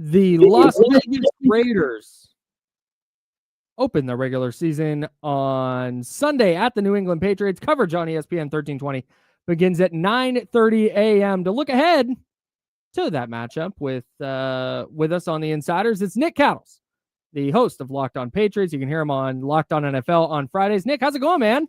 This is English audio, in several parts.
The Las Vegas Raiders open their regular season on Sunday at the New England Patriots. Coverage on ESPN 1320 begins at 9:30 a.m. To look ahead to that matchup with us on the Insiders, it's Nick Cattles, the host of Locked On Patriots. You can hear him on Locked On NFL on Fridays. Nick, how's it going, man?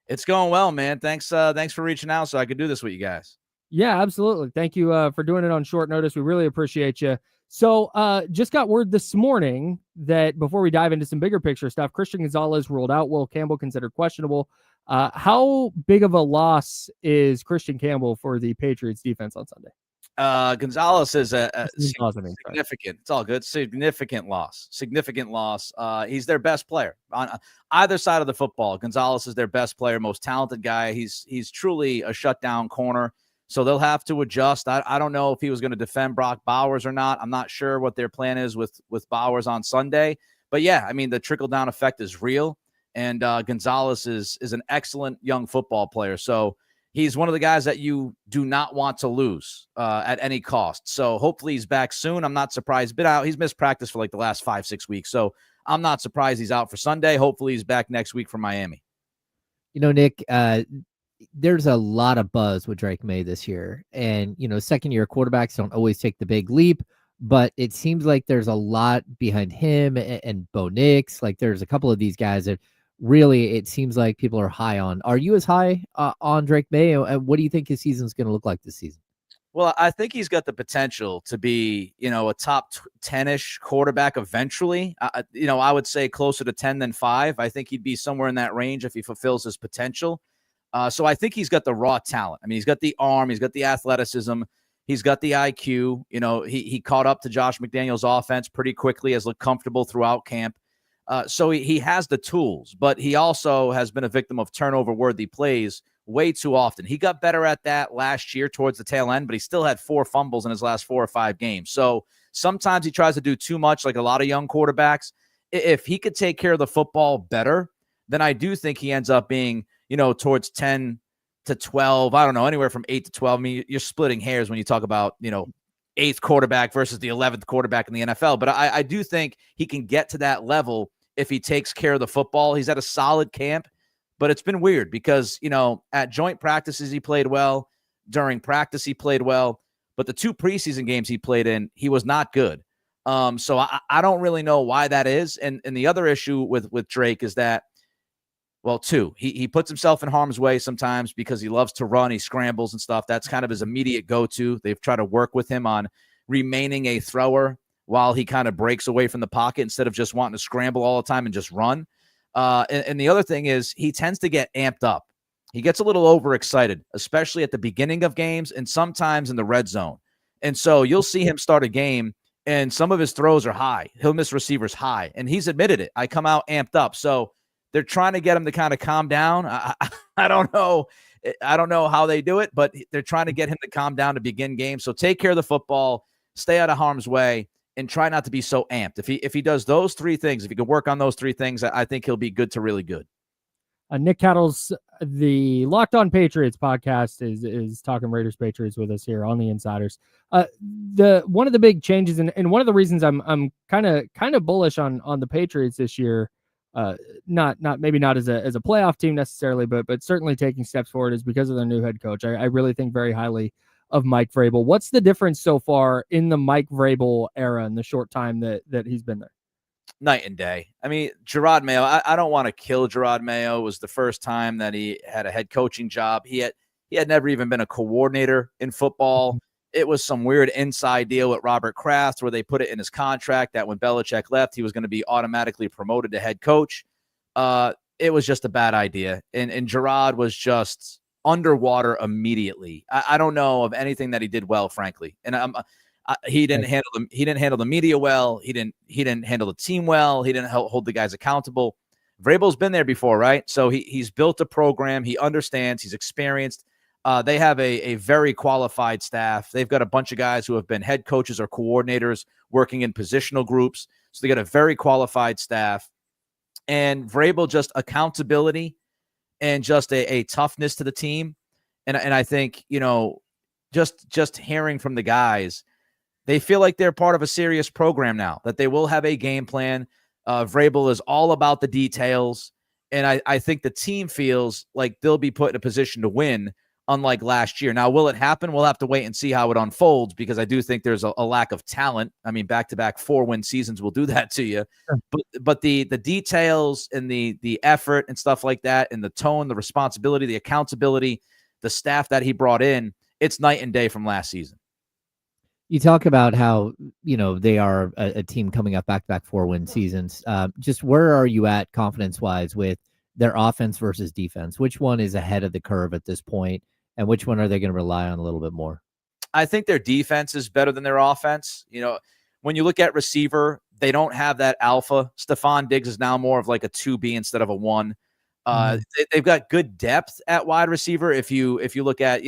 It's going well, man. Thanks for reaching out so I could do this with you guys. Yeah, absolutely. Thank you for doing it on short notice. We really appreciate you. So just got word this morning that before we dive into some bigger picture stuff, Christian Gonzalez ruled out, Will Campbell considered questionable. How big of a loss is Christian Campbell for the Patriots defense on Sunday? Gonzalez is a significant. It's all good. Significant loss. He's their best player on either side of the football. Gonzalez is their best player, most talented guy. He's truly a shutdown corner. So they'll have to adjust. I don't know if he was going to defend Brock Bowers or not. I'm not sure what their plan is with Bowers on Sunday. But yeah, I mean, the trickle-down effect is real. And Gonzalez is an excellent young football player. So he's one of the guys that you do not want to lose at any cost. So hopefully he's back soon. I'm not surprised. He's missed practice for like the last 5-6 weeks. So I'm not surprised he's out for Sunday. Hopefully he's back next week for Miami. You know, Nick, there's a lot of buzz with Drake May this year. And, second-year quarterbacks don't always take the big leap, but it seems like there's a lot behind him and Bo Nix. Like, there's a couple of these guys that really it seems like people are high on. Are you as high on Drake May? And what do you think his season's going to look like this season? Well, I think he's got the potential to be, a top 10-ish quarterback eventually. I would say closer to 10 than 5. I think he'd be somewhere in that range if he fulfills his potential. So I think he's got the raw talent. I mean, he's got the arm, he's got the athleticism, he's got the IQ. He caught up to Josh McDaniels' offense pretty quickly, has looked comfortable throughout camp. So he has the tools, but he also has been a victim of turnover-worthy plays way too often. He got better at that last year towards the tail end, but he still had 4 fumbles in his last 4 or 5 games. So sometimes he tries to do too much, like a lot of young quarterbacks. If he could take care of the football better, then I do think he ends up being, towards 10 to 12. I don't know, anywhere from 8 to 12. I mean, you're splitting hairs when you talk about, 8th quarterback versus the 11th quarterback in the NFL. But I do think he can get to that level if he takes care of the football. He's at a solid camp, but it's been weird because, at joint practices, he played well. During practice, he played well. But the 2 preseason games he played in, he was not good. So I don't really know why that is. And the other issue with Drake is that, well, 2, he puts himself in harm's way sometimes because he loves to run. He scrambles and stuff. That's kind of his immediate go-to. They've tried to work with him on remaining a thrower while he kind of breaks away from the pocket instead of just wanting to scramble all the time and just run. And the other thing is he tends to get amped up. He gets a little overexcited, especially at the beginning of games and sometimes in the red zone. And so you'll see him start a game and some of his throws are high. He'll miss receivers high. And he's admitted it. I come out amped up. So they're trying to get him to kind of calm down. I don't know. I don't know how they do it, but they're trying to get him to calm down to begin games. So take care of the football, stay out of harm's way, and try not to be so amped. If he does those 3 things, if he can work on those 3 things, I think he'll be good to really good. Nick Cattles, the Locked On Patriots podcast is talking Raiders Patriots with us here on the Insiders. One of the big changes and one of the reasons I'm kind of bullish on the Patriots this year, not maybe not as a playoff team necessarily, but certainly taking steps forward is because of their new head coach. I really think very highly of Mike Vrabel. What's the difference so far in the Mike Vrabel era in the short time that he's been there? Night and day. I mean, Gerard Mayo, I don't want to kill Gerard Mayo. It was the first time that he had a head coaching job. He had never even been a coordinator in football. It was some weird inside deal with Robert Kraft where they put it in his contract that when Belichick left, he was going to be automatically promoted to head coach. It was just a bad idea. And Gerard was just underwater immediatly. I don't know of anything that he did well, frankly. And he didn't handle the media well. He didn't handle the team well. He didn't hold the guys accountable. Vrabel's been there before, right? So he's built a program. He understands. He's experienced. They have a very qualified staff. They've got a bunch of guys who have been head coaches or coordinators working in positional groups. So they got a very qualified staff. And Vrabel, just accountability and just a toughness to the team. And I think, just hearing from the guys, They feel like they're part of a serious program now, that they will have a game plan. Vrabel is all about the details. And I think the team feels like they'll be put in a position to win, unlike last year. Now, will it happen? We'll have to wait and see how it unfolds, because I do think there's a lack of talent. I mean, back-to-back 4-win seasons will do that to you. Sure. But the details and the effort and stuff like that, and the tone, the responsibility, the accountability, the staff that he brought in, it's night and day from last season. You talk about how, they are a team coming up back-to-back 4-win seasons. Just where are you at confidence-wise with their offense versus defense? Which one is ahead of the curve at this point, and which one are they going to rely on a little bit more? I think their defense is better than their offense. When you look at receiver, they don't have that alpha. Stephon Diggs is now more of like a 2B instead of a 1. They've got good depth at wide receiver. If you look at,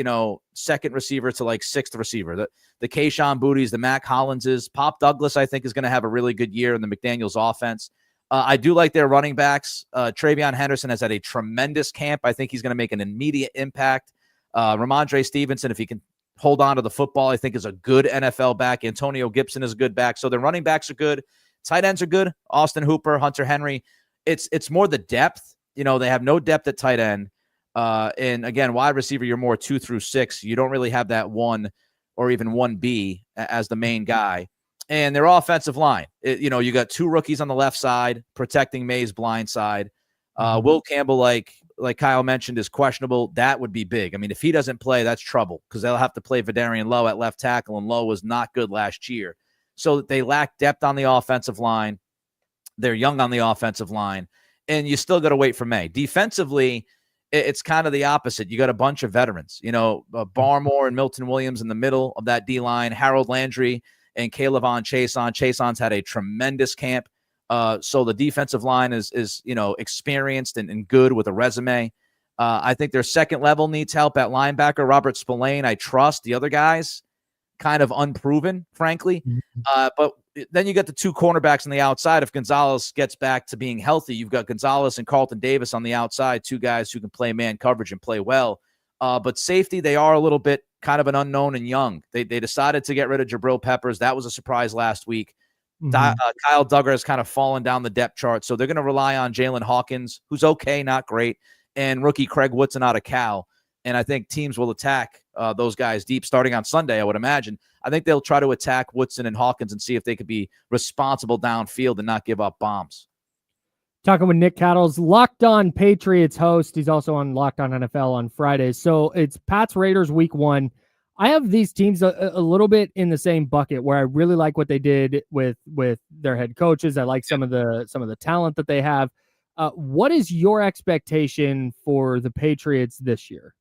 second receiver to like sixth receiver, the Kayshon Bouttys, the Mac Hollinses, Pop Douglas, I think is going to have a really good year in the McDaniels offense. I do like their running backs. Travion Henderson has had a tremendous camp. I think he's going to make an immediate impact. Ramondre Stevenson, if he can hold on to the football, I think is a good NFL back. Antonio Gibson is a good back. So their running backs are good. Tight ends are good. Austin Hooper, Hunter Henry. It's more the depth. They have no depth at tight end. And again, wide receiver, you're more 2 through 6. You don't really have that 1 or even 1B as the main guy. And their offensive line, you got 2 rookies on the left side protecting May's blind side. Will Campbell, like Kyle mentioned, is questionable. That would be big. I mean, if he doesn't play, that's trouble, because they'll have to play Vidarian Lowe at left tackle, and Lowe was not good last year. So they lack depth on the offensive line. They're young on the offensive line, and you still got to wait for May. Defensively, it's kind of the opposite. You got a bunch of veterans, Barmore and Milton Williams in the middle of that D-line, Harold Landry and Calevon Chason. Chason's had a tremendous camp. So the defensive line is experienced and good with a resume. I think their second level needs help at linebacker. Robert Spillane, I trust. The other guys, kind of unproven, frankly. But then you got the 2 cornerbacks on the outside. If Gonzalez gets back to being healthy, you've got Gonzalez and Carlton Davis on the outside, 2 guys who can play man coverage and play well. But safety, they are a little bit kind of an unknown and young. They decided to get rid of Jabril Peppers. That was a surprise last week. Kyle Duggar has kind of fallen down the depth chart, so they're going to rely on Jalen Hawkins, who's okay, not great, and rookie Craig Woodson out of Cal. And I think teams will attack those guys deep starting on Sunday, I would imagine. I think they'll try to attack Woodson and Hawkins and see if they could be responsible downfield and not give up bombs. Talking with Nick Cattles, Locked On Patriots host. He's also on Locked On NFL on Fridays. So it's Pats Raiders week 1. I have these teams a little bit in the same bucket, where I really like what they did with their head coaches. I like some of the talent that they have. What is your expectation for the Patriots this year?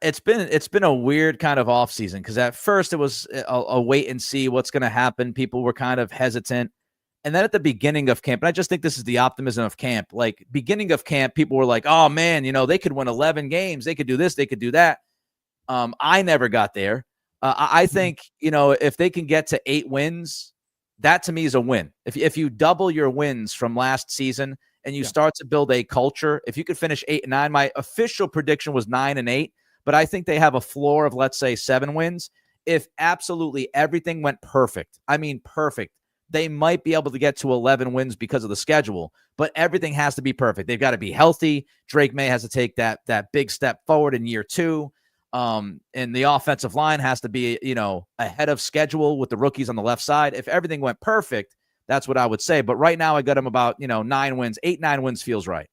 It's been a weird kind of offseason, because at first it was a wait and see what's going to happen. People were kind of hesitant. And then at the beginning of camp, and I just think this is the optimism of camp, like beginning of camp, people were like, oh man, they could win 11 games. They could do this. They could do that. I never got there. I think, if they can get to 8 wins, that to me is a win. If you double your wins from last season and you start to build a culture, if you could finish 8-9, my official prediction was 9-8, but I think they have a floor of, let's say, 7 wins. If absolutely everything went perfect, I mean, perfect, they might be able to get to 11 wins because of the schedule, but everything has to be perfect. They've got to be healthy. Drake May has to take that big step forward in year 2. And the offensive line has to be, ahead of schedule with the rookies on the left side. If everything went perfect, that's what I would say. But right now I got them about, 9 wins. 8-9 wins feels right.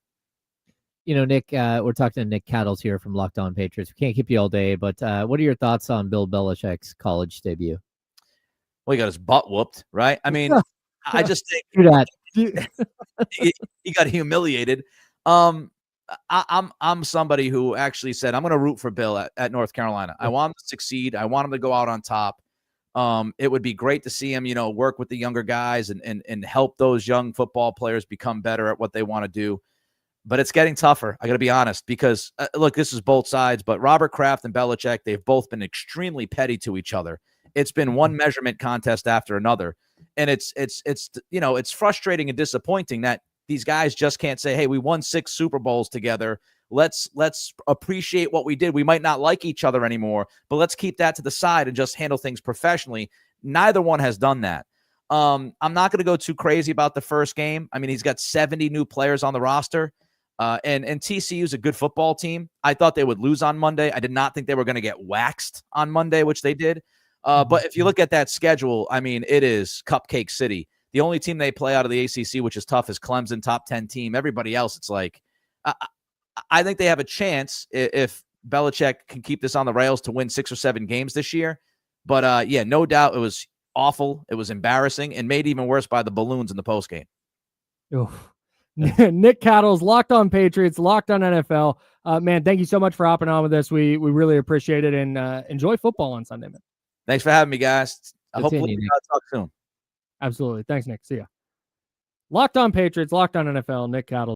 Nick, we're talking to Nick Cattles here from Locked On Patriots. We can't keep you all day, but what are your thoughts on Bill Belichick's college debut? Well, he got his butt whooped, right? I mean, I just think he got humiliated. I'm somebody who actually said I'm going to root for Bill at North Carolina. I want him to succeed. I want him to go out on top. It would be great to see him, work with the younger guys and help those young football players become better at what they want to do. But it's getting tougher. I got to be honest, because look, this is both sides, but Robert Kraft and Belichick, they've both been extremely petty to each other. It's been one measurement contest after another. And it's frustrating and disappointing that these guys just can't say, hey, we won 6 Super Bowls together. let's appreciate what we did. We might not like each other anymore, but let's keep that to the side and just handle things professionally. Neither one has done that. I'm not going to go too crazy about the first game. I mean, he's got 70 new players on the roster. And TCU is a good football team. I thought they would lose on Monday. I did not think they were going to get waxed on Monday, which they did. But if you look at that schedule, I mean, it is Cupcake City. The only team they play out of the ACC, which is tough, is Clemson, top 10 team. Everybody else, it's like, I think they have a chance if Belichick can keep this on the rails to win 6 or 7 games this year. But yeah, no doubt it was awful. It was embarrassing and made even worse by the balloons in the postgame. Nick Cattles, Locked On Patriots, Locked On NFL. Man, thank you so much for hopping on with us. We really appreciate it, and enjoy football on Sunday, man. Thanks for having me, guys. Hopefully Nick. talk soon. Absolutely. Thanks, Nick. See ya. Locked On Patriots, Locked On NFL, Nick Cattles.